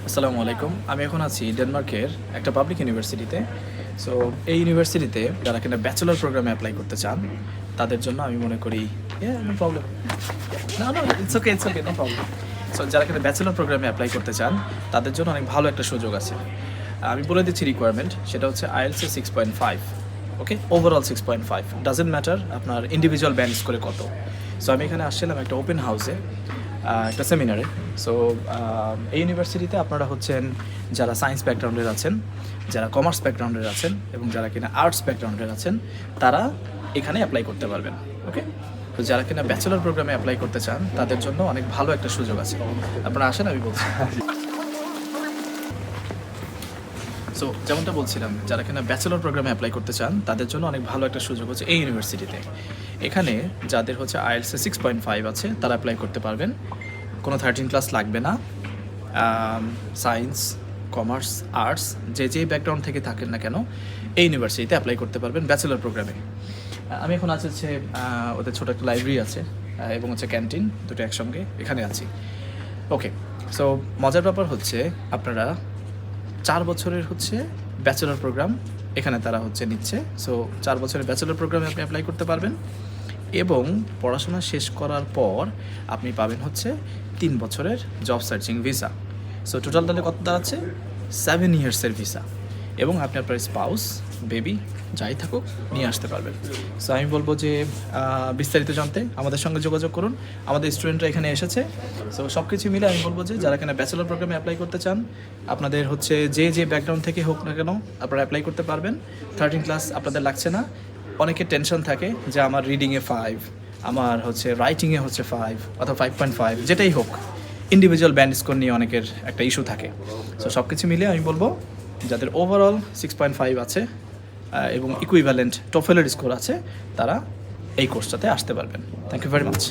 আসসালামু আলাইকুম। আমি এখন আছি ডেনমার্কের একটা পাবলিক ইউনিভার্সিটিতে। সো এই ইউনিভার্সিটিতে যারা কিনা ব্যাচেলর প্রোগ্রামে অ্যাপ্লাই করতে চান তাদের জন্য আমি মনে করি নো প্রবলেম, না it's okay no problem. So যারা কিনা ব্যাচেলর প্রোগ্রামে অ্যাপ্লাই করতে চান তাদের জন্য অনেক ভালো একটা সুযোগ আছে। আমি বলে দিচ্ছি রিকোয়ারমেন্ট, সেটা হচ্ছে IELTS 6.5। Okay, overall 6.5, doesn't matter আপনার ইন্ডিভিজুয়াল ব্যান্ড স্কোরে কত। সো আমি এখানে আসছিলাম একটা ওপেন হাউসে, একটা সেমিনারে। সো এই ইউনিভার্সিটিতে আপনারা হচ্ছেন যারা সায়েন্স ব্যাকগ্রাউন্ডের আছেন, যারা কমার্স ব্যাকগ্রাউন্ডের আছেন এবং যারা কিনা আর্টস ব্যাকগ্রাউন্ডের আছেন, তারা এখানে অ্যাপ্লাই করতে পারবেন। ওকে, তো যারা কিনা ব্যাচেলর প্রোগ্রামে অ্যাপ্লাই করতে চান তাদের জন্য অনেক ভালো একটা সুযোগ আছে। আপনারা আসেন, আমি বলছি। সো যেমনটা বলছিলাম, যারা কিনা ব্যাচেলর প্রোগ্রামে অ্যাপ্লাই করতে চান তাদের জন্য অনেক ভালো একটা সুযোগ হচ্ছে এই ইউনিভার্সিটিতে। এখানে যাদের হচ্ছে আইএলটিএস 6.5 আছে তারা অ্যাপ্লাই করতে পারবেন, কোনো 13 ক্লাস লাগবে না। সায়েন্স, কমার্স, আর্টস যে ব্যাকগ্রাউন্ড থেকে থাকেন না কেন এই ইউনিভার্সিটিতে অ্যাপ্লাই করতে পারবেন ব্যাচেলর প্রোগ্রামে। আমি এখন আছে হচ্ছে ওদের ছোটো একটা লাইব্রেরি আছে এবং হচ্ছে ক্যান্টিন, দুটো একসঙ্গে এখানে আছি। ওকে, সো মজার ব্যাপার হচ্ছে আপনারা 4 বছরের হচ্ছে ব্যাচেলর প্রোগ্রাম এখানে তারা হচ্ছে নিচ্ছে। সো 4 বছরের ব্যাচেলর প্রোগ্রামে আপনি অ্যাপ্লাই করতে পারবেন এবং পড়াশোনা শেষ করার পর আপনি পাবেন হচ্ছে 3 বছরের job searching visa. So total তাহলে কত দাঁড়াচ্ছে? 7 ইয়ার্সের ভিসা, এবং আপনি আপনার স্পাউস, বেবি যাই থাকুক নিয়ে আসতে পারবেন। সো আমি বলবো যে বিস্তারিত জানতে আমাদের সঙ্গে যোগাযোগ করুন। আমাদের স্টুডেন্টরা এখানে এসেছে। সো সব কিছু মিলে আমি বলবো যে যারা এখানে ব্যাচেলর প্রোগ্রামে অ্যাপ্লাই করতে চান, আপনাদের হচ্ছে যে ব্যাকগ্রাউন্ড থেকে হোক না কেন আপনারা অ্যাপ্লাই করতে পারবেন। 13 ক্লাস আপনাদের লাগছে না। অনেকের টেনশন থাকে যে আমার রিডিংয়ে 5, আমার হচ্ছে রাইটিংয়ে হচ্ছে 5 অথবা 5.5, যেটাই হোক ইন্ডিভিজুয়াল ব্যান্ড স্কোর নিয়ে অনেকের একটা ইস্যু থাকে। সো সব কিছু মিলিয়ে আমি বলবো যাদের ওভারঅল 6.5 আছে এবং ইকুইভ্যালেন্ট টোফেলের স্কোর আছে তারা এই কোর্সটাতে আসতে পারবেন। Thank you very much.